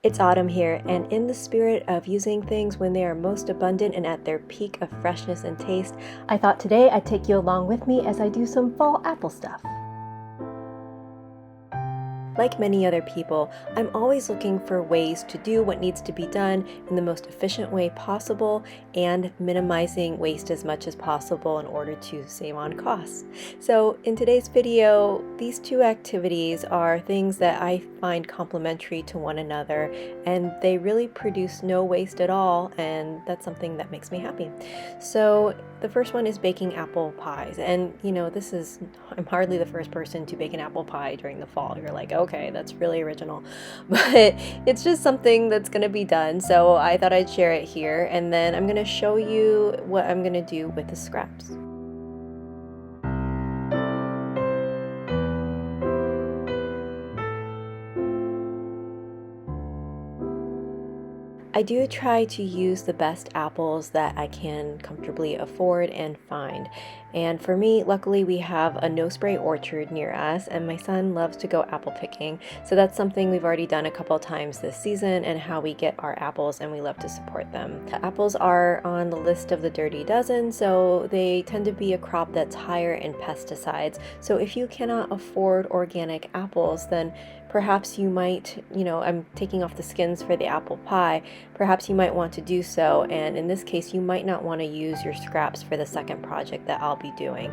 It's autumn here, and in the spirit of using things when they are most abundant and at their peak of freshness and taste, I thought today I'd take you along with me as I do some fall apple stuff. Like many other people, I'm always looking for ways to do what needs to be done in the most efficient way possible and minimizing waste as much as possible in order to save on costs. So in today's video, these two activities are things that I find complementary to one another, and they really produce no waste at all, and that's something that makes me happy. So the first one is baking apple pies, and I'm hardly the first person to bake an apple pie during the fall. You're like, okay, that's really original, but it's just something that's going to be done, so I thought I'd share it here, and then I'm going to show you what I'm going to do with the scraps. I do try to use the best apples that I can comfortably afford and find. And for me, luckily we have a no-spray orchard near us, and my son loves to go apple picking. So that's something we've already done a couple times this season, and how we get our apples, and we love to support them. The apples are on the list of the dirty dozen, so they tend to be a crop that's higher in pesticides. So if you cannot afford organic apples, then perhaps you might, I'm taking off the skins for the apple pie, perhaps you might want to do so, and in this case you might not want to use your scraps for the second project that I'll be doing.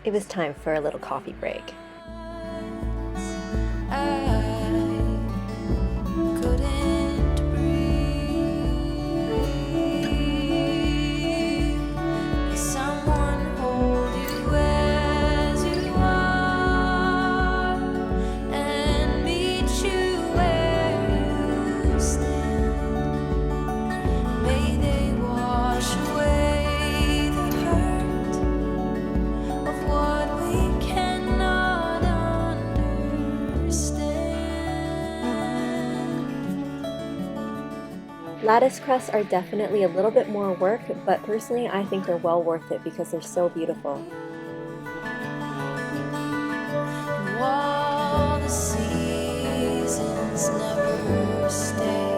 It was time for a little coffee break. Of what we cannot Lattice crusts are definitely a little bit more work, but personally I think they're well worth it because they're so beautiful. While the seasons never stay,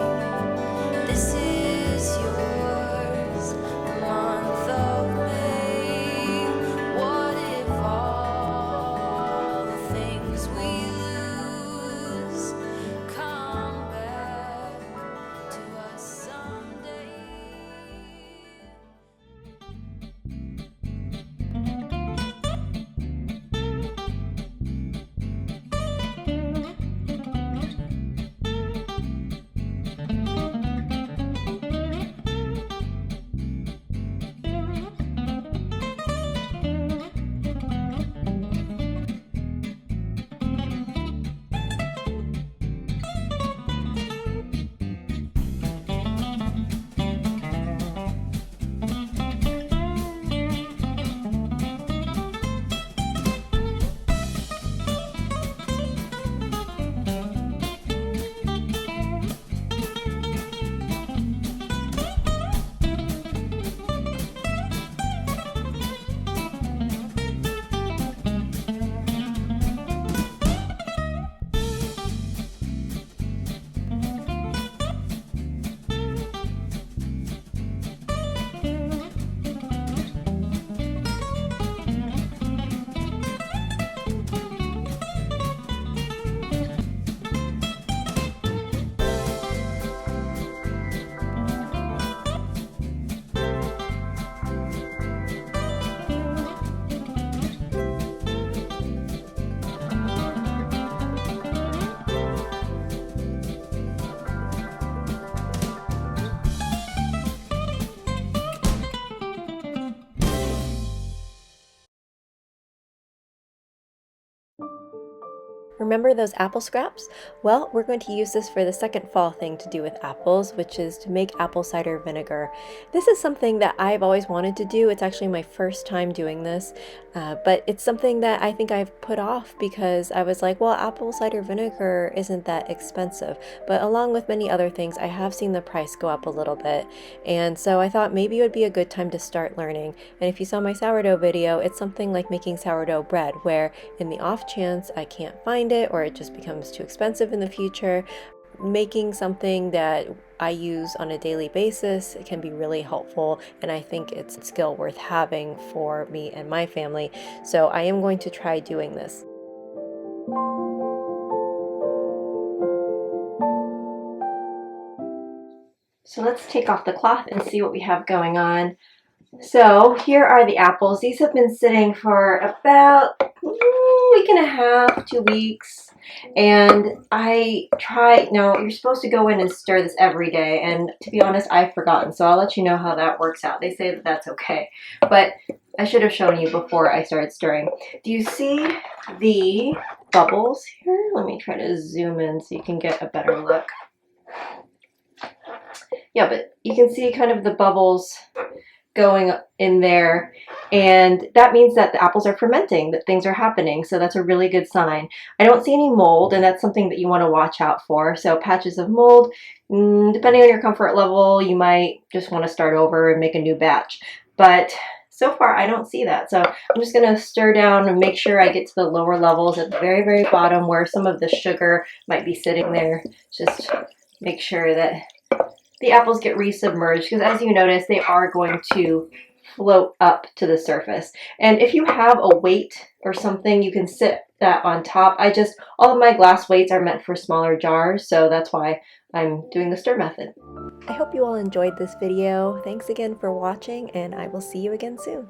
this is yours, the month of May. What if all the things we lose come back to us someday? Remember those apple scraps? Well, we're going to use this for the second fall thing to do with apples, which is to make apple cider vinegar. This is something that I've always wanted to do. It's actually my first time doing this, but it's something that I think I've put off because I was like, well, apple cider vinegar isn't that expensive. But along with many other things, I have seen the price go up a little bit. And so I thought maybe it would be a good time to start learning. And if you saw my sourdough video, it's something like making sourdough bread, where in the off chance I can't find it or it just becomes too expensive in the future, making something that I use on a daily basis can be really helpful, and I think it's a skill worth having for me and my family. So I am going to try doing this. So let's take off the cloth and see what we have going on. So here are the apples. These have been sitting for about a week and a half, 2 weeks. And now you're supposed to go in and stir this every day. And to be honest, I've forgotten. So I'll let you know how that works out. They say that that's okay. But I should have shown you before I started stirring. Do you see the bubbles here? Let me try to zoom in so you can get a better look. Yeah, but you can see kind of the bubbles going in there, and that means that the apples are fermenting, that things are happening, so that's a really good sign. I don't see any mold, and that's something that you want to watch out for. So patches of mold, depending on your comfort level, you might just want to start over and make a new batch, but so far I don't see that. So I'm just going to stir down and make sure I get to the lower levels at the very, very bottom where some of the sugar might be sitting there. Just make sure that the apples get resubmerged, because as you notice, they are going to float up to the surface. And if you have a weight or something, you can sit that on top. All of my glass weights are meant for smaller jars, so that's why I'm doing the stir method. I hope you all enjoyed this video. Thanks again for watching, and I will see you again soon.